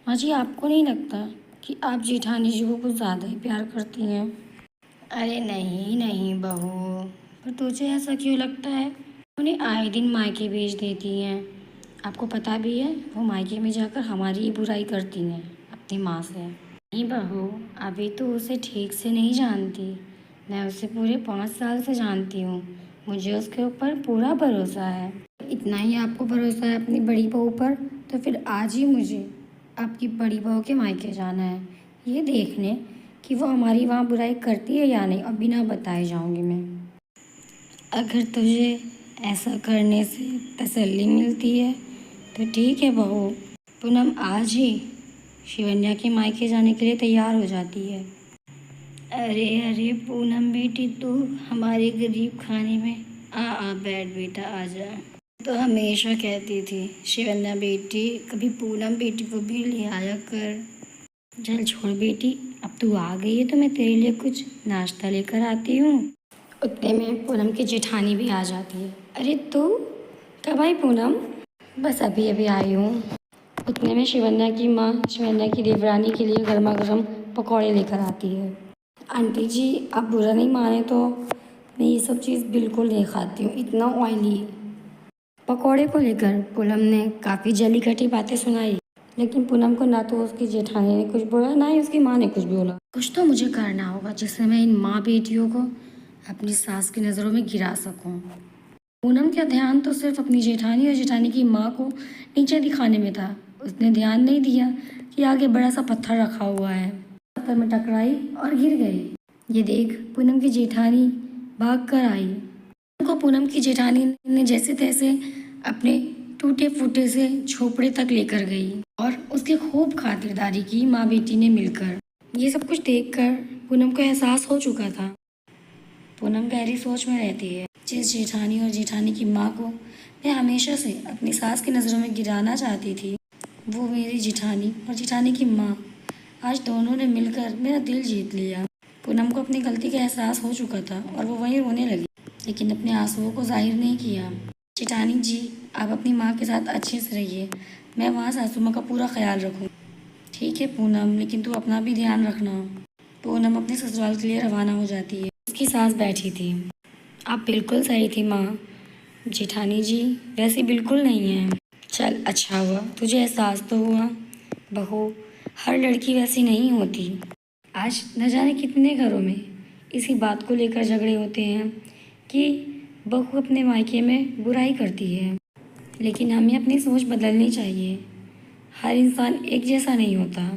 माँ जी, आपको नहीं लगता कि आप जेठानी जी को कुछ ज़्यादा ही प्यार करती हैं? अरे नहीं नहीं बहू, पर तुझे ऐसा क्यों लगता है? उन्हें आए दिन मायके भेज देती हैं। आपको पता भी है वो मायके में जाकर हमारी ही बुराई करती हैं अपनी माँ से। नहीं बहू, अभी तो उसे ठीक से नहीं जानती। मैं उसे पूरे 5 साल से जानती हूँ। मुझे उसके ऊपर पूरा भरोसा है। इतना ही आपको भरोसा है अपनी बड़ी बहू पर, तो फिर आज ही मुझे आपकी बड़ी बहू के मायके जाना है, ये देखने कि वो हमारी वहाँ बुराई करती है या नहीं, और बिना बताए जाऊँगी मैं। अगर तुझे ऐसा करने से तसल्ली मिलती है तो ठीक है बहू। पूनम आज ही शिवन्या के मायके जाने के लिए तैयार हो जाती है। अरे अरे पूनम बेटी, तू हमारे गरीब खाने में आ बैठ बेटा, आ जा। तो हमेशा कहती थी शिवन्या बेटी, कभी पूनम बेटी को भी ले आया कर। चल छोड़ बेटी, अब तू आ गई है तो मैं तेरे लिए कुछ नाश्ता लेकर आती हूँ। उतने में पूनम की जेठानी भी आ जाती है। अरे तू कब आई पूनम? बस अभी अभी आई हूँ। उतने में शिवन्या की माँ शिवन्या की देवरानी के लिए गर्मा गर्म पकौड़े लेकर आती है। आंटी जी, आप बुरा नहीं माने तो मैं ये सब चीज़ बिल्कुल नहीं खाती हूँ, इतना ऑयली। पकौड़े को लेकर पूनम ने काफ़ी जली कटी बातें सुनाई, लेकिन पूनम को ना तो उसकी जेठानी ने कुछ बोला, ना ही उसकी माँ ने कुछ बोला। कुछ तो मुझे करना होगा जिससे मैं इन माँ बेटियों को अपनी सास की नज़रों में गिरा सकूं। पूनम का ध्यान तो सिर्फ अपनी जेठानी और जेठानी की माँ को नीचे दिखाने में था। उसने ध्यान नहीं दिया कि आगे बड़ा सा पत्थर रखा हुआ है। पत्थर में टकराई और गिर गई। ये देख पूनम की जेठानी भाग कर आई। को पूनम की जेठानी ने जैसे तैसे अपने टूटे फूटे से झोपड़े तक लेकर गई और उसकी खूब खातिरदारी की माँ बेटी ने मिलकर। ये सब कुछ देखकर पूनम को एहसास हो चुका था। पूनम गहरी सोच में रहती है। जिस जेठानी और जेठानी की माँ को मैं हमेशा से अपनी सास की नज़रों में गिराना चाहती थी, वो मेरी जेठानी और जेठानी की माँ, आज दोनों ने मिलकर मेरा दिल जीत लिया। पूनम को अपनी गलती का एहसास हो चुका था और वो वहीं रोने लगी, लेकिन अपने आंसुओं को जाहिर नहीं किया। जेठानी जी, आप अपनी माँ के साथ अच्छे से रहिए, मैं वहाँ सासू माँ का पूरा ख्याल रखूँ। ठीक है पूनम, लेकिन तू अपना भी ध्यान रखना। पूनम अपने ससुराल के लिए रवाना हो जाती है। उसकी सास बैठी थी। आप बिल्कुल सही थी माँ। जेठानी जी वैसी बिल्कुल नहीं है। चल अच्छा हुआ तुझे एहसास तो हुआ। बहू, हर लड़की वैसी नहीं होती। आज न जाने कितने घरों में इसी बात को लेकर झगड़े होते हैं कि बहू अपने मायके में बुराई करती है, लेकिन हमें अपनी सोच बदलनी चाहिए। हर इंसान एक जैसा नहीं होता।